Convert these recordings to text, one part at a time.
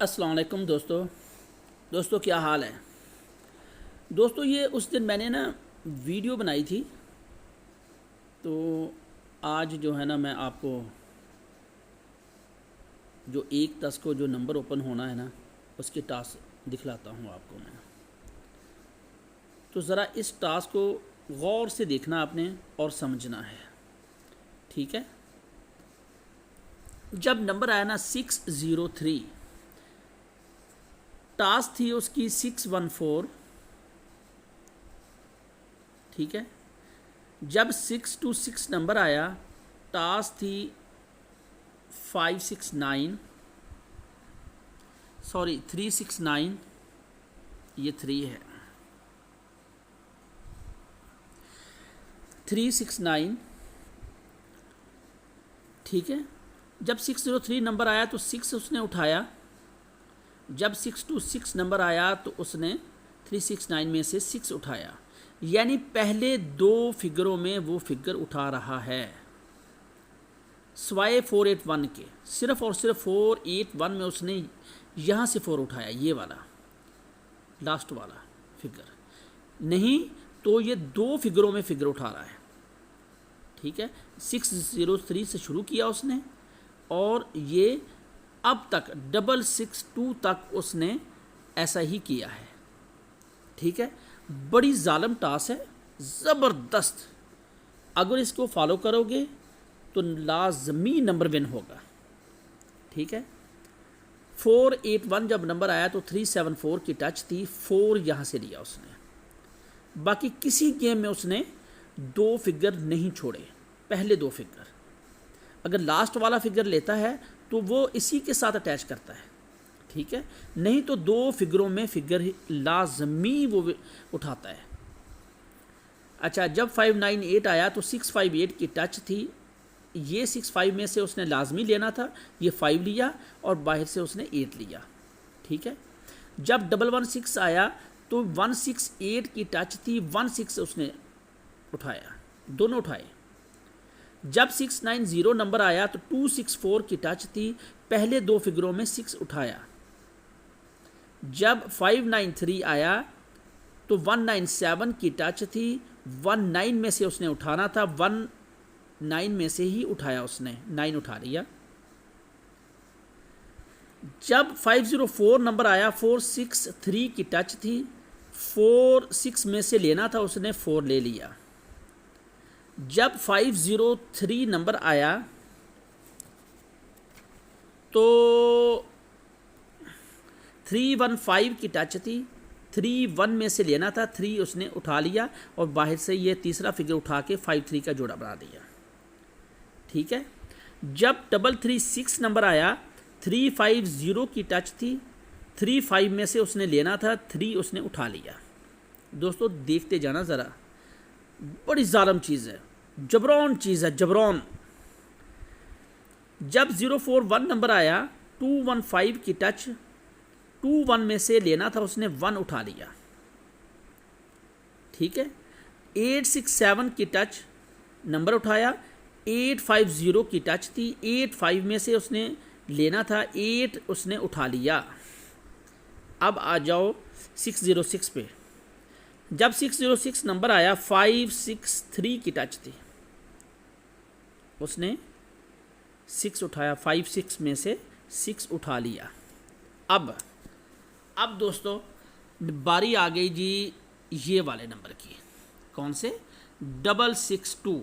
अस्सलाम वालेकुम दोस्तों क्या हाल है दोस्तों। ये उस दिन मैंने ना वीडियो बनाई थी, तो आज जो है ना मैं आपको जो 1-10 को जो नंबर ओपन होना है ना उसके टास्क दिखलाता हूँ आपको मैं। तो ज़रा इस टास्क को गौर से देखना आपने और समझना है, ठीक है। जब नंबर आया ना 603, टास्क थी उसकी 614, ठीक है। जब 626 नंबर आया, टास्क थी 569, सॉरी 369, ये 3 है, 369, ठीक है। जब 603 नंबर आया तो 6 उसने उठाया। जब 626 नंबर आया तो उसने 369 में से 6 उठाया, यानी पहले 2 फिगरों में वो फिगर उठा रहा है स्वाय 481 के। सिर्फ और सिर्फ 481 में उसने यहाँ से 4 उठाया, ये वाला लास्ट वाला फिगर, नहीं तो ये 2 फिगरों में फिगर उठा रहा है, ठीक है। 603 से शुरू किया उसने और ये अब तक 662 तक उसने ऐसा ही किया है, ठीक है। बड़ी जालिम टास्क है, ज़बरदस्त। अगर इसको फॉलो करोगे तो लाजमी नंबर विन होगा, ठीक है। 481 जब नंबर आया तो 374 की टच थी, 4 यहाँ से लिया उसने। बाकी किसी गेम में उसने 2 फिगर नहीं छोड़े, पहले 2 फिगर। अगर लास्ट वाला फिगर लेता है तो वो इसी के साथ अटैच करता है, ठीक है, नहीं तो 2 फिगरों में फिगर लाजमी वो उठाता है। अच्छा, जब 598 आया तो 658 की टच थी, ये 65 में से उसने लाजमी लेना था, ये 5 लिया और बाहर से उसने 8 लिया, ठीक है। जब 116 आया तो 168 की टच थी, 16 उसने उठाया, दोनों उठाए। जब 690 नंबर आया तो 264 की टच थी, पहले 2 फिगरों में 6 उठाया। जब 593 आया तो 197 की टच थी, 19 में से उसने उठाना था, 19 में से ही उठाया उसने, 9 उठा लिया। जब 504 नंबर आया, 463 की टच थी, 46 में से लेना था उसने, 4 ले लिया। जब 503 नंबर आया तो 315 की टच थी, 31 में से लेना था, 3 उसने उठा लिया और बाहर से ये तीसरा फिगर उठा के 53 का जोड़ा बना दिया, ठीक है। जब 336 नंबर आया, 350 की टच थी, 35 में से उसने लेना था, 3 उसने उठा लिया। दोस्तों देखते जाना ज़रा, बड़ी जालिम चीज़ है, जबरौन चीज़ है, जबरौन। जब 041 नंबर आया, 215 की टच, 21 में से लेना था उसने, 1 उठा लिया, ठीक है। 867 की टच नंबर उठाया, 850 की टच थी, 85 में से उसने लेना था, 8 उसने उठा लिया। अब आ जाओ 606 पे। जब 606 नंबर आया, 563 की टच थी, उसने 6 उठाया, 56 में से 6 उठा लिया। अब दोस्तों बारी आ गई जी ये वाले नंबर की। कौन से? 662।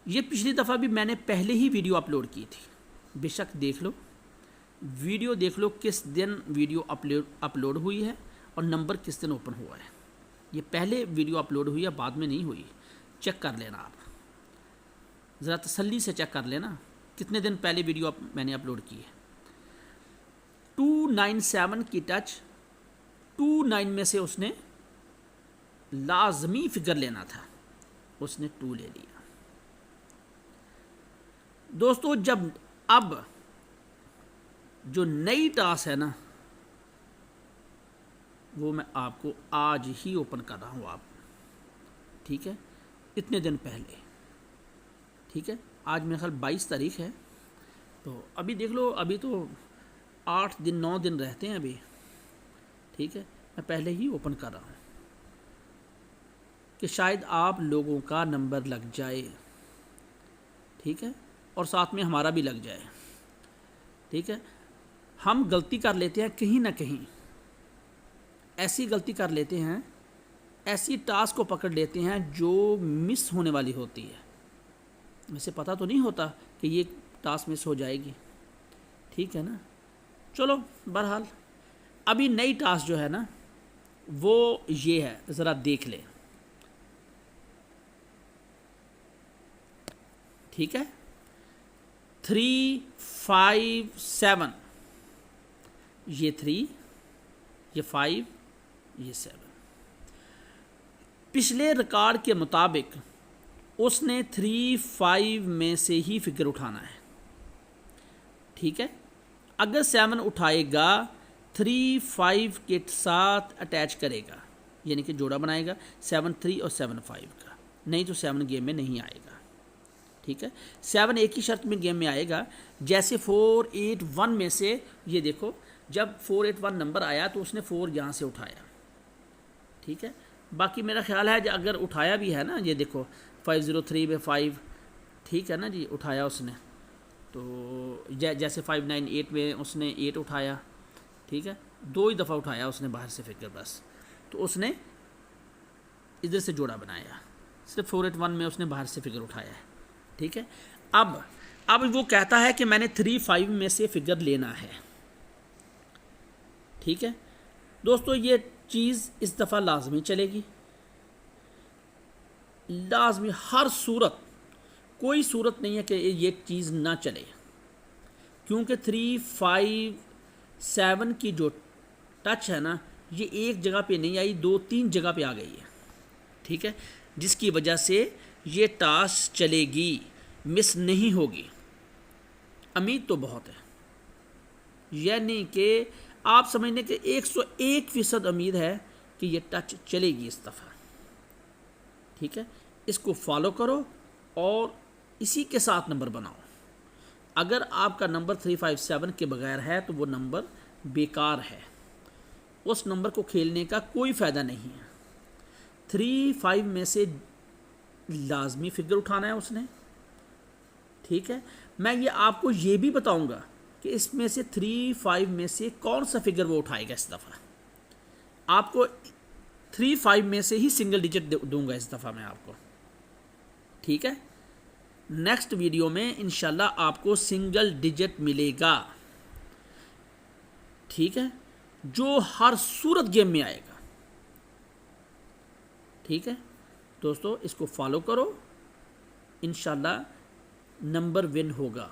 ये पिछली दफ़ा भी मैंने पहले ही वीडियो अपलोड की थी, बेशक देख लो, वीडियो देख लो किस दिन वीडियो अपलोड हुई है और नंबर किस दिन ओपन हुआ है। ये पहले वीडियो अपलोड हुई है, बाद में नहीं हुई, चेक कर लेना आप, ज़रा तसल्ली से चेक कर लेना कितने दिन पहले वीडियो मैंने अपलोड की है। 297 की टच, 29 में से उसने लाजमी फिगर लेना था, उसने 2 ले लिया। दोस्तों जब अब जो नई टास्क है ना, वो मैं आपको आज ही ओपन कर रहा हूँ, आप, ठीक है, इतने दिन पहले, ठीक है। आज मेरे ख्याल 22 तारीख है, तो अभी देख लो, अभी तो 8 दिन 9 दिन रहते हैं अभी, ठीक है। मैं पहले ही ओपन कर रहा हूँ कि शायद आप लोगों का नंबर लग जाए, ठीक है, और साथ में हमारा भी लग जाए, ठीक है। हम गलती कर लेते हैं कहीं ना कहीं, ऐसी गलती कर लेते हैं, ऐसी टास्क को पकड़ लेते हैं जो मिस होने वाली होती है। वैसे पता तो नहीं होता कि ये टास्क मिस हो जाएगी, ठीक है ना। चलो बहरहाल अभी नई टास्क जो है ना वो ये है, ज़रा देख लें, ठीक है। 3 5 7, ये 3, ये 5, ये 7। पिछले रिकॉर्ड के मुताबिक उसने 3 5 में से ही फिगर उठाना है, ठीक है। अगर 7 उठाएगा 3 5 के साथ अटैच करेगा, यानी कि जोड़ा बनाएगा 7 3 और 7 5 का, नहीं तो 7 गेम में नहीं आएगा, ठीक है। 7 एक ही शर्त में गेम में आएगा, जैसे 4 8 1 में से, ये देखो जब 4 8 1 नंबर आया तो उसने 4 यहाँ से उठाया, ठीक है। बाकी मेरा ख्याल है अगर उठाया भी है ना, ये देखो 503 में 5, ठीक है ना जी, उठाया उसने, तो जैसे 598 में उसने 8 उठाया, ठीक है, 2 ही दफ़ा उठाया उसने बाहर से फिगर बस, तो उसने इधर से जोड़ा बनाया। सिर्फ 4 8 1 में उसने बाहर से फिगर उठाया है, ठीक है। अब वो कहता है कि मैंने 3 5 में से फिगर लेना है, ठीक है। दोस्तों ये चीज़ इस दफ़ा लाजमी चलेगी, लाजमी, हर सूरत, कोई सूरत नहीं है कि ये चीज़ ना चले, क्योंकि 3 5 7 की जो टच है ना ये एक जगह पे नहीं आई, 2 3 जगह पे आ गई है, ठीक है, जिसकी वजह से ये टास्क चलेगी, मिस नहीं होगी। उम्मीद तो बहुत है, यानी कि आप समझने के 101% उम्मीद है कि ये टच चलेगी इस दफ़ा, ठीक है। इसको फॉलो करो और इसी के साथ नंबर बनाओ। अगर आपका नंबर 3 5 7 के बगैर है तो वो नंबर बेकार है, उस नंबर को खेलने का कोई फ़ायदा नहीं है। 3 5 में से लाजमी फिगर उठाना है उसने, ठीक है। मैं ये आपको ये भी बताऊंगा कि इसमें से 3 5 में से कौन सा फिगर वो उठाएगा इस दफ़ा। आपको 3 5 में से ही सिंगल डिजिट दूंगा इस दफ़ा मैं आपको, ठीक है। नेक्स्ट वीडियो में इंशाल्लाह आपको सिंगल डिजिट मिलेगा, ठीक है, जो हर सूरत गेम में आएगा, ठीक है। दोस्तों इसको फॉलो करो, इंशाल्लाह नंबर विन होगा,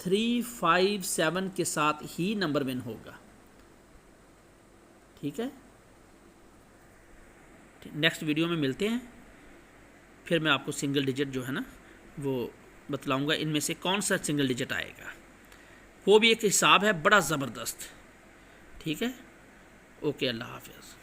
3 5 7 के साथ ही नंबर विन होगा, ठीक है। नेक्स्ट वीडियो में मिलते हैं, फिर मैं आपको सिंगल डिजिट जो है ना वो बतलाऊंगा, इनमें से कौन सा सिंगल डिजिट आएगा, वो भी एक हिसाब है बड़ा ज़बरदस्त, ठीक है। ओके, अल्लाह हाफ़िज़।